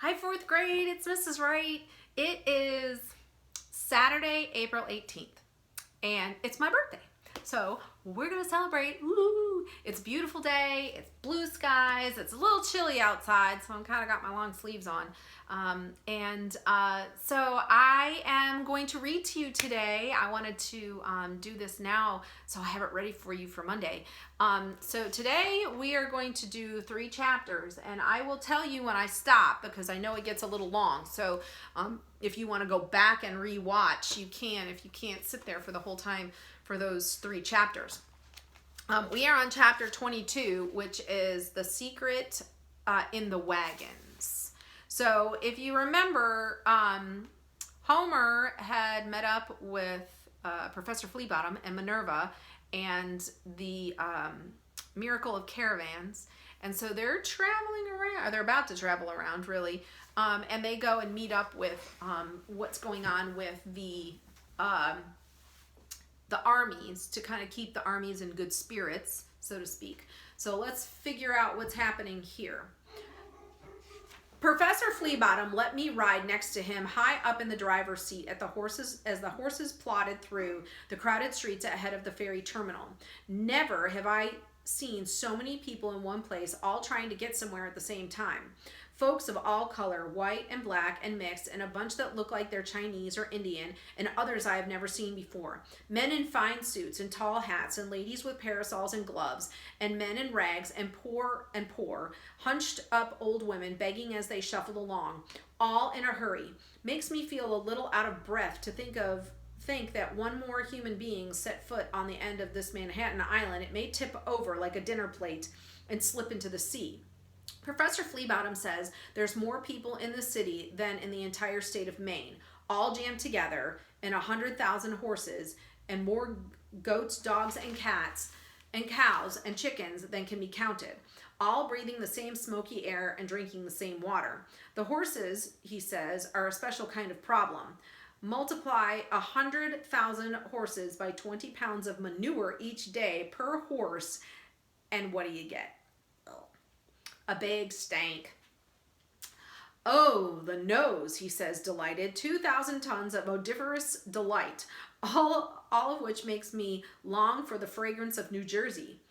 Hi, fourth grade. It's Mrs. Wright. It is Saturday, April 18th, and it's my birthday. So we're going to celebrate. Woo! It's a beautiful day. It's blue skies. It's a little chilly outside, so I'm kind of got my long sleeves on. So I am going to read to you today. I wanted to do this now, so I have it ready for you for Monday. So today we are going to do 3 chapters, and I will tell you when I stop because I know it gets a little long. So if you want to go back and re-watch, you can if you can't sit there for the whole time for those 3 chapters. We are on chapter 22, which is The Secret in the Wagons. So if you remember, Homer had met up with Professor Fleabottom and Minerva and the Miracle of Caravans. And so they're traveling around, or they're about to travel around really, and they go and meet up with what's going on with the armies to kind of keep the armies in good spirits, so to speak. So let's figure out what's happening here. Professor Fleabottom let me ride next to him high up in the driver's seat as the horses plodded through the crowded streets ahead of the ferry terminal. Never have I seen so many people in one place, all trying to get somewhere at the same time. Folks of all color, white and black and mixed, and a bunch that look like they're Chinese or Indian, and others I have never seen before. Men in fine suits and tall hats, and ladies with parasols and gloves, and men in rags, and poor, hunched up old women begging as they shuffled along, all in a hurry. Makes me feel a little out of breath to think that one more human being set foot on the end of this Manhattan Island, it may tip over like a dinner plate and slip into the sea. Professor Fleabottom says there's more people in the city than in the entire state of Maine, all jammed together, and 100,000 horses, and more goats, dogs, and cats, and cows, and chickens than can be counted, all breathing the same smoky air and drinking the same water. The horses, he says, are a special kind of problem. Multiply 100,000 horses by 20 pounds of manure each day per horse, and what do you get? A big stank. Oh, the nose, he says, delighted. 2,000 tons of odoriferous delight, all of which makes me long for the fragrance of New Jersey.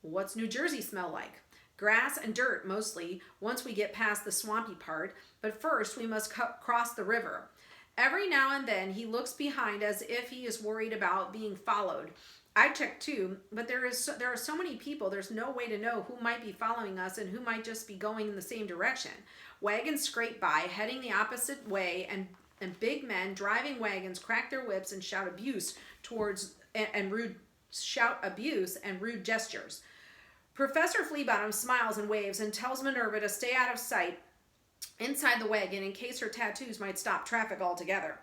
What's New Jersey smell like? Grass and dirt, mostly, once we get past the swampy part, but first we must cross the river. Every now and then he looks behind as if he is worried about being followed. I checked too, but there are so many people, there's no way to know who might be following us and who might just be going in the same direction. Wagons scrape by, heading the opposite way, and big men driving wagons crack their whips and shout abuse and rude gestures. Professor Fleabottom smiles and waves and tells Minerva to stay out of sight inside the wagon in case her tattoos might stop traffic altogether.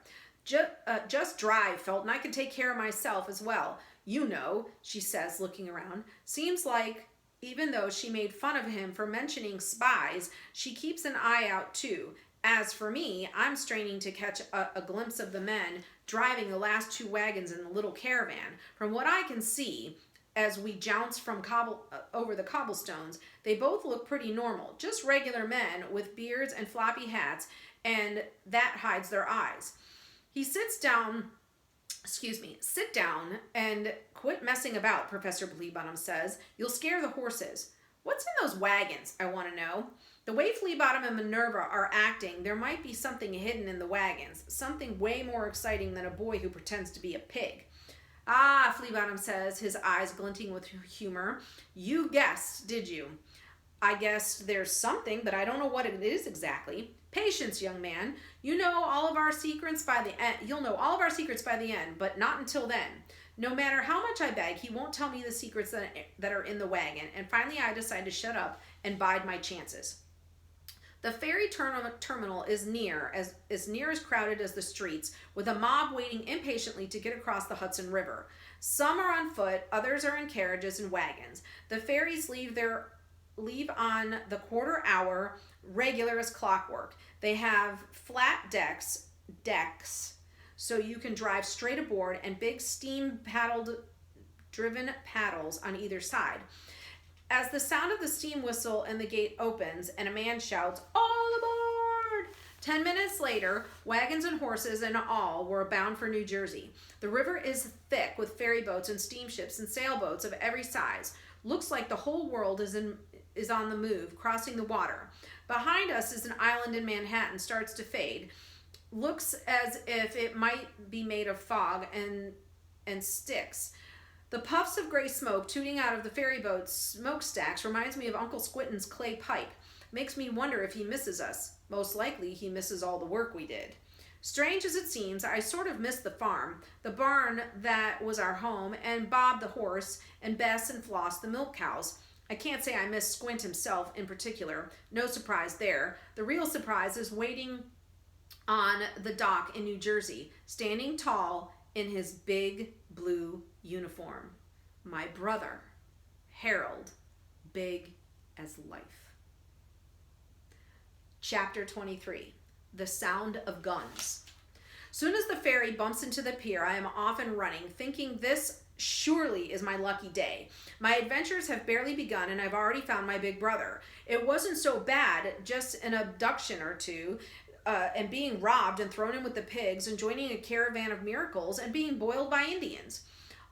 Just drive, Felton. I can take care of myself as well. You know, she says, looking around. Seems like, even though she made fun of him for mentioning spies, she keeps an eye out too. As for me, I'm straining to catch a glimpse of the men driving the last 2 wagons in the little caravan. From what I can see, as we jounce from over the cobblestones, they both look pretty normal. Just regular men with beards and floppy hats, and that hides their eyes. He sit down and quit messing about, Professor Fleabottom says. You'll scare the horses. What's in those wagons, I want to know? The way Fleabottom and Minerva are acting, there might be something hidden in the wagons, something way more exciting than a boy who pretends to be a pig. Ah, Fleabottom says, his eyes glinting with humor. You guessed, did you? I guessed there's something, but I don't know what it is exactly. Patience, young man. You'll know all of our secrets by the end, but not until then. No matter how much I beg, he won't tell me the secrets that are in the wagon, and finally I decide to shut up and bide my chances. The ferry terminal is as crowded as the streets, with a mob waiting impatiently to get across the Hudson River. Some are on foot, others are in carriages and wagons. The ferries leave on the quarter hour, regular as clockwork. They have flat decks, so you can drive straight aboard, and big steam driven paddles on either side. As the sound of the steam whistle and the gate opens and a man shouts, "All aboard!" 10 minutes later, wagons and horses and all were bound for New Jersey. The river is thick with ferry boats and steamships and sailboats of every size. Looks like the whole world is on the move, crossing the water. Behind us is an island in Manhattan, starts to fade. Looks as if it might be made of fog and sticks. The puffs of gray smoke tooting out of the ferry boat's smokestacks reminds me of Uncle Squinton's clay pipe. Makes me wonder if he misses us. Most likely he misses all the work we did. Strange as it seems, I sort of miss the farm, the barn that was our home, and Bob the horse, and Bess and Floss the milk cows. I can't say I miss Squint himself in particular. No surprise there. The real surprise is waiting on the dock in New Jersey, standing tall in his big blue uniform. My brother, Harold, big as life. Chapter 23, The Sound of Guns. Soon as the ferry bumps into the pier, I am off and running, thinking this surely is my lucky day. My adventures have barely begun and I've already found my big brother. It wasn't so bad, just an abduction or two, and being robbed and thrown in with the pigs and joining a caravan of miracles and being boiled by Indians.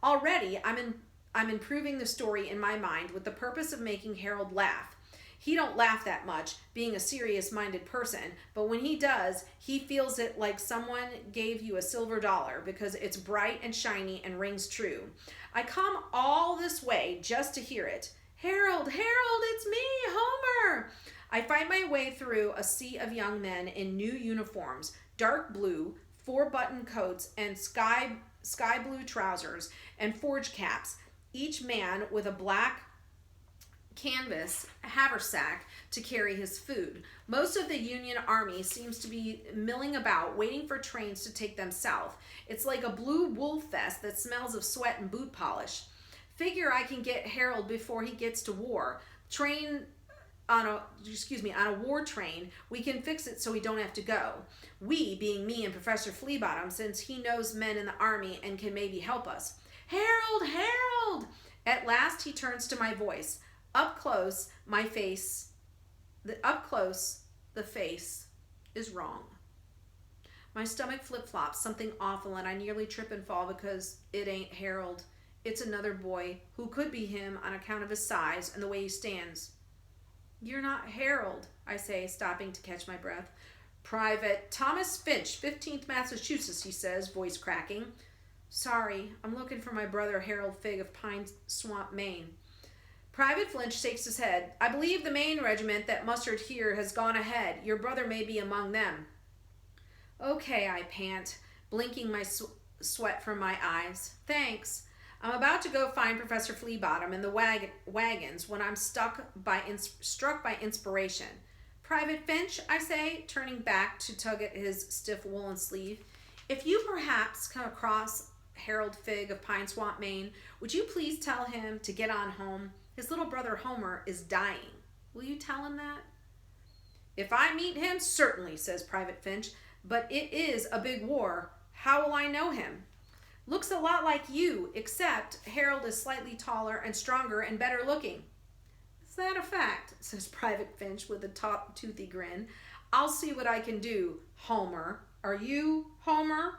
Already, I'm improving the story in my mind with the purpose of making Harold laugh. He don't laugh that much, being a serious-minded person, but when he does, he feels it like someone gave you a silver dollar because it's bright and shiny and rings true. I come all this way just to hear it. Harold, it's me, Homer! I find my way through a sea of young men in new uniforms, dark blue, 4-button coats, and sky blue trousers, and forage caps, each man with a black canvas haversack to carry his food. Most of the Union Army seems to be milling about, waiting for trains to take them south. It's like a blue wool fest that smells of sweat and boot polish. Figure I can get Harold before he gets to war. On a war train, we can fix it so we don't have to go. We, being me and Professor Fleabottom, since he knows men in the army and can maybe help us. Harold! At last he turns to my voice. Up close, the face is wrong. My stomach flip-flops, something awful, and I nearly trip and fall because it ain't Harold. It's another boy who could be him on account of his size and the way he stands. You're not Harold, I say, stopping to catch my breath. Private Thomas Finch, 15th Massachusetts, he says, voice cracking. Sorry, I'm looking for my brother Harold Figg of Pine Swamp, Maine. Private Finch shakes his head. I believe the Maine regiment that mustered here has gone ahead. Your brother may be among them. Okay, I pant, blinking my sweat from my eyes. Thanks. I'm about to go find Professor Fleabottom in the wagons when I'm struck by inspiration. Private Finch, I say, turning back to tug at his stiff woolen sleeve. If you perhaps come across Harold Figg of Pine Swamp, Maine, would you please tell him to get on home? His little brother Homer is dying. Will you tell him that? If I meet him, certainly, says Private Finch, but it is a big war. How will I know him? Looks a lot like you, except Harold is slightly taller and stronger and better looking. Is that a fact? Says Private Finch with a toothy grin. I'll see what I can do, Homer. Are you Homer?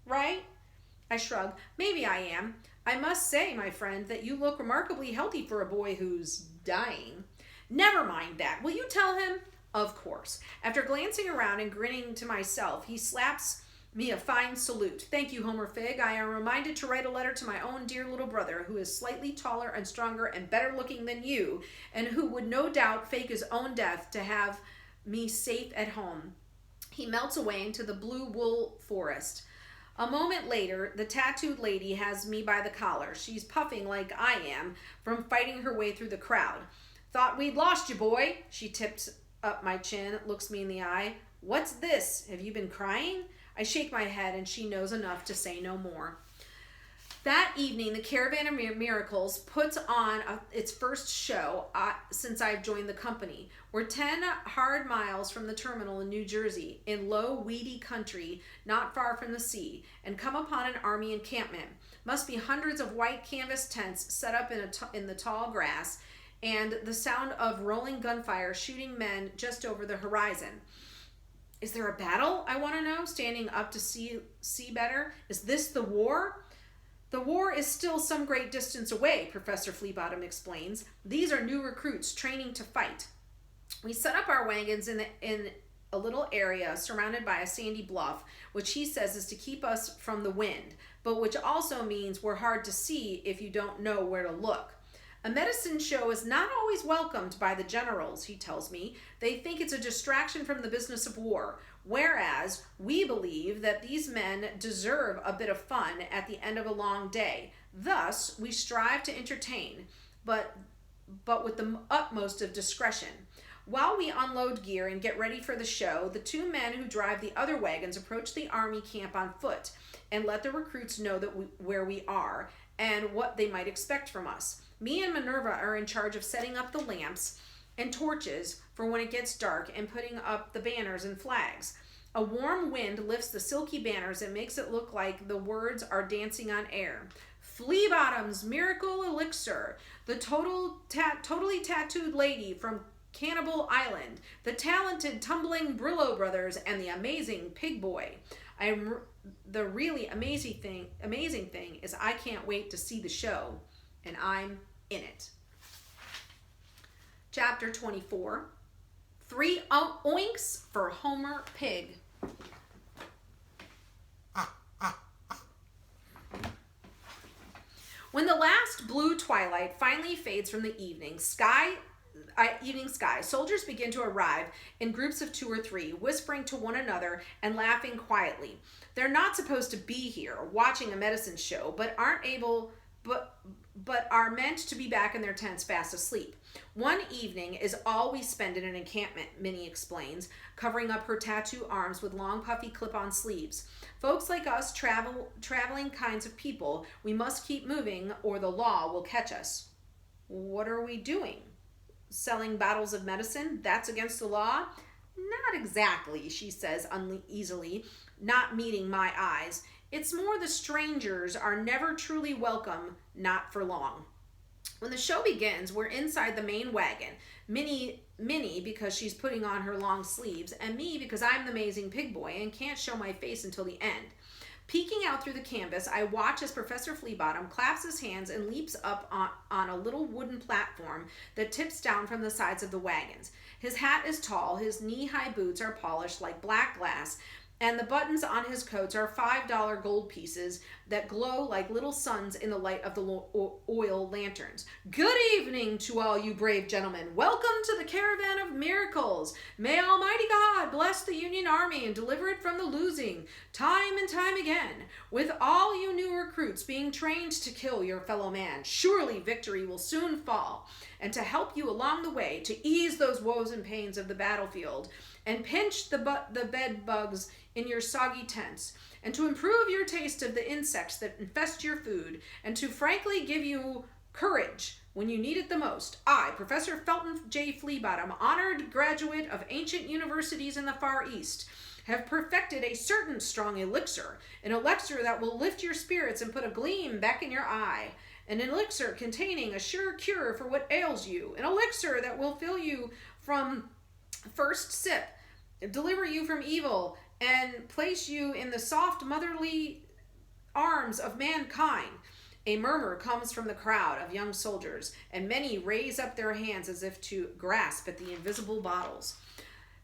Right? I shrug. Maybe I am. I must say, my friend, that you look remarkably healthy for a boy who's dying. Never mind that. Will you tell him? Of course. After glancing around and grinning to myself, he slaps me a fine salute. Thank you, Homer Figg. I am reminded to write a letter to my own dear little brother, who is slightly taller and stronger and better looking than you, and who would no doubt fake his own death to have me safe at home. He melts away into the blue wool forest. A moment later, the tattooed lady has me by the collar. She's puffing like I am from fighting her way through the crowd. Thought we'd lost you, boy. She tips up my chin, looks me in the eye. What's this? Have you been crying? I shake my head and she knows enough to say no more. That evening, the Caravan of Miracles puts on its first show since I've joined the company. We're 10 hard miles from the terminal in New Jersey, in low, weedy country not far from the sea, and come upon an army encampment. Must be hundreds of white canvas tents set up in the tall grass, and the sound of rolling gunfire shooting men just over the horizon. Is there a battle, I want to know, standing up to see better? Is this the war? The war is still some great distance away, Professor Fleabottom explains. These are new recruits training to fight. We set up our wagons in a little area surrounded by a sandy bluff, which he says is to keep us from the wind, but which also means we're hard to see if you don't know where to look. A medicine show is not always welcomed by the generals, he tells me. They think it's a distraction from the business of war, whereas we believe that these men deserve a bit of fun at the end of a long day. Thus, we strive to entertain, but with the utmost of discretion. While we unload gear and get ready for the show, the two men who drive the other wagons approach the army camp on foot and let the recruits know where we are and what they might expect from us. Me and Minerva are in charge of setting up the lamps and torches for when it gets dark and putting up the banners and flags. A warm wind lifts the silky banners and makes it look like the words are dancing on air. Fleabottom's Miracle Elixir, the totally tattooed lady from Cannibal Island, the talented tumbling Brillo brothers, and the amazing Pig Boy. The really amazing thing is I can't wait to see the show, and I'm in it. Chapter 24. 3 oinks for Homer Pig. When the last blue twilight finally fades from the evening sky, soldiers begin to arrive in groups of 2 or 3, whispering to one another and laughing quietly. They're not supposed to be here watching a medicine show, but are meant to be back in their tents fast asleep. One evening is all we spend in an encampment, Minnie explains, covering up her tattoo arms with long puffy clip-on sleeves. Folks like us, traveling kinds of people, we must keep moving or the law will catch us. What are we doing? Selling bottles of medicine? That's against the law? Not exactly, she says uneasily, not meeting my eyes. It's more the strangers are never truly welcome, not for long. When the show begins, we're inside the main wagon. Minnie because she's putting on her long sleeves, and me because I'm the amazing Pig Boy and can't show my face until the end. Peeking out through the canvas, I watch as Professor Fleabottom claps his hands and leaps up on a little wooden platform that tips down from the sides of the wagons. His hat is tall, his knee-high boots are polished like black glass, and the buttons on his coats are $5 gold pieces that glow like little suns in the light of the oil lanterns. Good evening to all you brave gentlemen. Welcome to the Caravan of Miracles. May Almighty God bless the Union Army and deliver it from the losing, time and time again. With all you new recruits being trained to kill your fellow man, surely victory will soon fall. And to help you along the way, to ease those woes and pains of the battlefield, and pinch the bed bugs in your soggy tents, and to improve your taste of the insects that infest your food, and to frankly give you courage when you need it the most, I, Professor Felton J. Fleabottom, honored graduate of ancient universities in the Far East, have perfected a certain strong elixir, an elixir that will lift your spirits and put a gleam back in your eye, an elixir containing a sure cure for what ails you, an elixir that will fill you from first sip, deliver you from evil, and place you in the soft motherly arms of mankind. A murmur comes from the crowd of young soldiers, and many raise up their hands as if to grasp at the invisible bottles.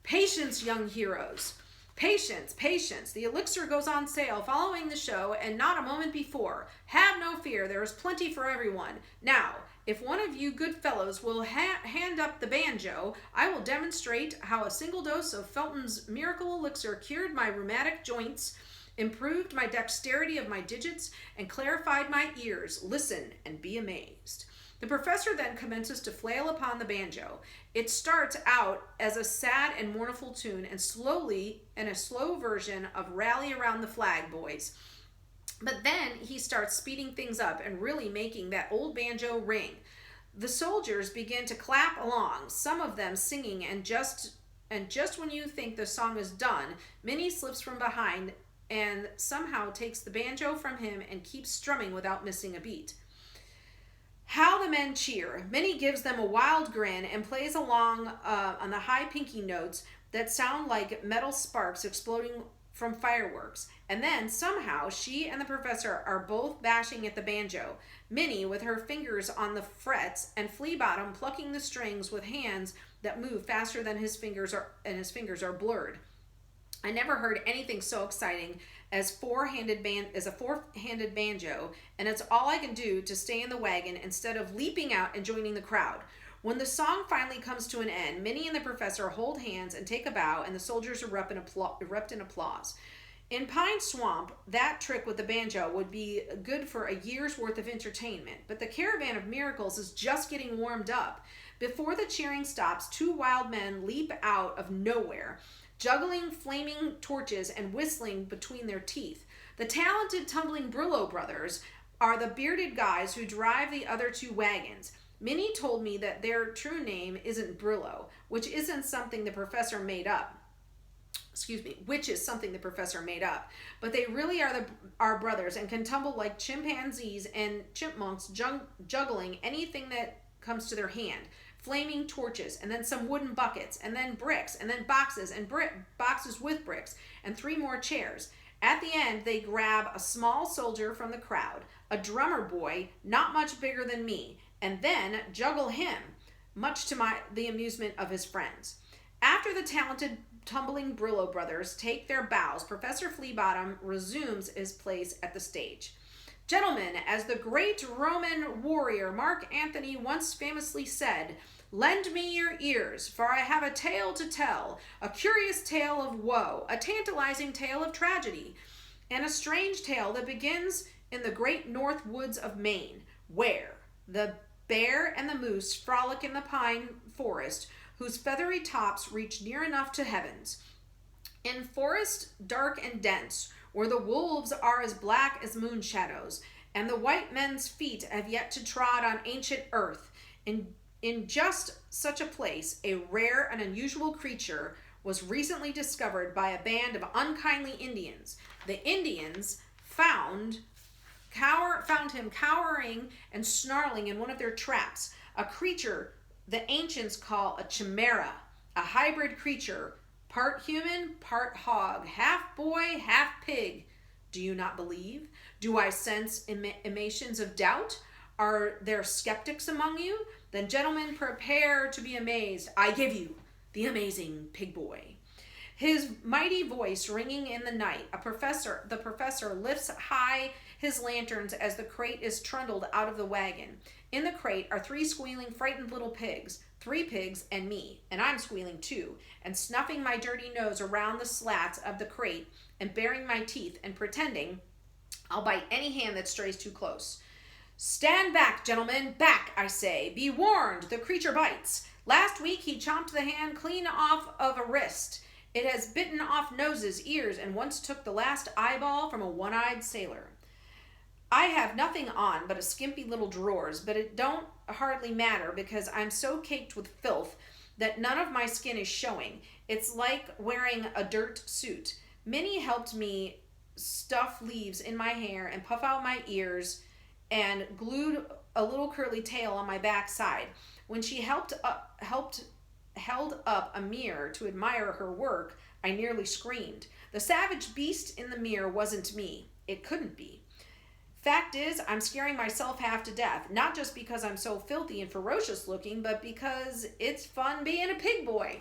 Patience, young heroes. Patience, patience. The elixir goes on sale following the show and not a moment before. Have no fear, there is plenty for everyone. Now, if one of you good fellows will hand up the banjo, I will demonstrate how a single dose of Felton's miracle elixir cured my rheumatic joints, improved my dexterity of my digits, and clarified my ears. Listen and be amazed. The professor then commences to flail upon the banjo. It starts out as a sad and mournful tune and slowly, in a slow version of Rally Around the Flag, Boys. But then he starts speeding things up and really making that old banjo ring. The soldiers begin to clap along, some of them singing, and just when you think the song is done, Minnie slips from behind and somehow takes the banjo from him and keeps strumming without missing a beat. How the men cheer. Minnie gives them a wild grin and plays along on the high pinky notes that sound like metal sparks exploding from fireworks. And then somehow she and the professor are both bashing at the banjo, Minnie with her fingers on the frets, and Fleabottom plucking the strings with hands that move faster than his fingers are blurred. I never heard anything so exciting as a four-handed banjo, and it's all I can do to stay in the wagon instead of leaping out and joining the crowd. When the song finally comes to an end, Minnie and the professor hold hands and take a bow, and the soldiers erupt in applause. In Pine Swamp, that trick with the banjo would be good for a year's worth of entertainment, but the Caravan of Miracles is just getting warmed up. Before the cheering stops, two wild men leap out of nowhere, juggling flaming torches and whistling between their teeth. The talented Tumbling Brillo brothers are the bearded guys who drive the other two wagons. Minnie told me that their true name isn't Brillo, which is something the professor made up, but they really are brothers and can tumble like chimpanzees and chipmunks, juggling anything that comes to their hand. Flaming torches, and then some wooden buckets, and then bricks, and then boxes, and boxes with bricks, and 3 more chairs. At the end, they grab a small soldier from the crowd, a drummer boy not much bigger than me, and then juggle him, much to the amusement of his friends. After the talented Tumbling Brillo brothers take their bows, Professor Fleabottom resumes his place at the stage. Gentlemen, as the great Roman warrior Mark Antony once famously said, "Lend me your ears, for I have a tale to tell, a curious tale of woe, a tantalizing tale of tragedy, and a strange tale that begins in the great north woods of Maine, where the bear and the moose frolic in the pine forest, whose feathery tops reach near enough to heavens. In forest dark and dense, where the wolves are as black as moon shadows, and the white men's feet have yet to trod on ancient earth. In just such a place, a rare and unusual creature was recently discovered by a band of unkindly Indians. The Indians found him cowering and snarling in one of their traps, a creature the ancients call a chimera, a hybrid creature, part human, part hog, half boy, half pig. Do you not believe? Do I sense emanations of doubt? Are there skeptics among you? Then, gentlemen, prepare to be amazed. I give you the amazing pig boy. His mighty voice ringing in the night, the professor lifts high his lanterns as the crate is trundled out of the wagon. In the crate are 3 squealing, frightened little pigs, 3 pigs and me, and I'm squealing too, and snuffing my dirty nose around the slats of the crate and baring my teeth and pretending I'll bite any hand that strays too close. Stand back, gentlemen, back, I say. Be warned, the creature bites. Last week he chomped the hand clean off of a wrist. It has bitten off noses, ears, and once took the last eyeball from a one-eyed sailor. I have nothing on but a skimpy little drawers, but it don't hardly matter because I'm so caked with filth that none of my skin is showing. It's like wearing a dirt suit. Minnie helped me stuff leaves in my hair and puff out my ears and glued a little curly tail on my backside. When she held up a mirror to admire her work, I nearly screamed. The savage beast in the mirror wasn't me. It couldn't be. Fact is, I'm scaring myself half to death, not just because I'm so filthy and ferocious looking, but because it's fun being a pig boy.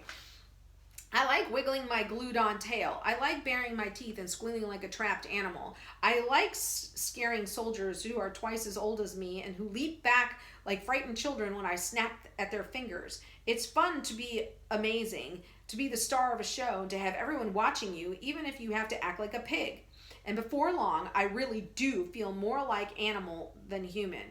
I like wiggling my glued-on tail. I like baring my teeth and squealing like a trapped animal. I like scaring soldiers who are twice as old as me and who leap back like frightened children when I snap at their fingers. It's fun to be amazing, to be the star of a show, and to have everyone watching you, even if you have to act like a pig. And before long, I really do feel more like animal than human.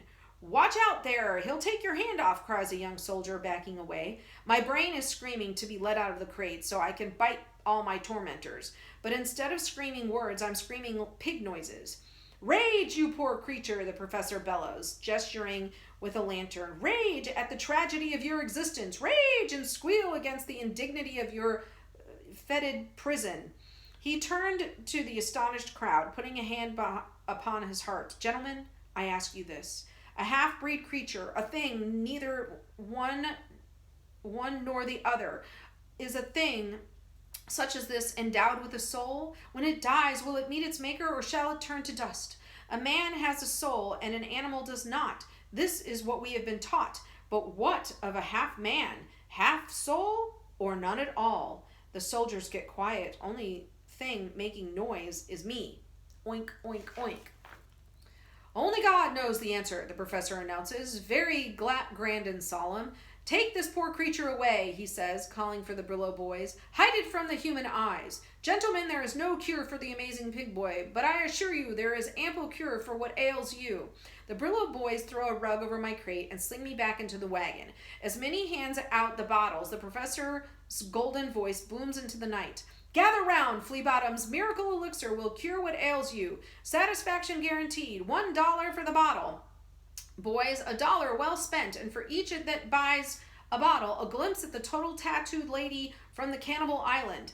Watch out there, he'll take your hand off, cries a young soldier, backing away. My brain is screaming to be let out of the crate so I can bite all my tormentors. But instead of screaming words, I'm screaming pig noises. Rage, you poor creature, the professor bellows, gesturing with a lantern. Rage at the tragedy of your existence. Rage and squeal against the indignity of your fetid prison. He turned to the astonished crowd, putting a hand upon his heart. Gentlemen, I ask you this. A half-breed creature, a thing neither one nor the other, is a thing such as this, endowed with a soul? When it dies, will it meet its maker, or shall it turn to dust? A man has a soul, and an animal does not. This is what we have been taught. But what of a half man, half soul, or none at all? The soldiers get quiet. Only thing making noise is me. Oink, oink, oink. Only God knows the answer, the professor announces, very grand and solemn. Take this poor creature away, he says, calling for the Brillo boys. Hide it from the human eyes. Gentlemen, there is no cure for the amazing pig boy, but I assure you there is ample cure for what ails you. The Brillo boys throw a rug over my crate and sling me back into the wagon. As Minnie hands out the bottles, the professor's golden voice booms into the night. Gather round, Fleabottom's miracle elixir will cure what ails you. Satisfaction guaranteed. $1 for the bottle. Boys, $1 well spent, and for each that buys a bottle, a glimpse at the total tattooed lady from the Cannibal Island.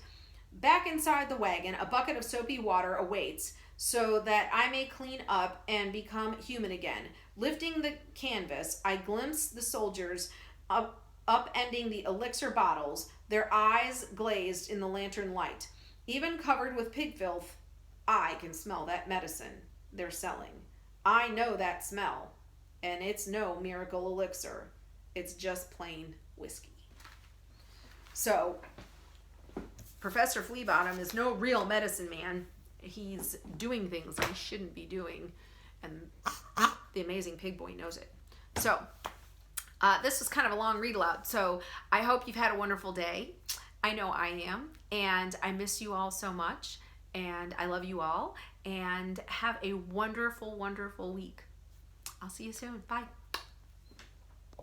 Back inside the wagon, a bucket of soapy water awaits, so that I may clean up and become human again. Lifting the canvas, I glimpse the soldiers upending the elixir bottles, their eyes glazed in the lantern light. Even covered with pig filth, I can smell that medicine they're selling. I know that smell. And it's no miracle elixir. It's just plain whiskey. So, Professor Fleabottom is no real medicine man. He's doing things he shouldn't be doing. And the amazing pig boy knows it. So, this was kind of a long read aloud. So, I hope you've had a wonderful day. I know I am. And I miss you all so much. And I love you all. And have a wonderful, wonderful week. I'll see you soon. Bye.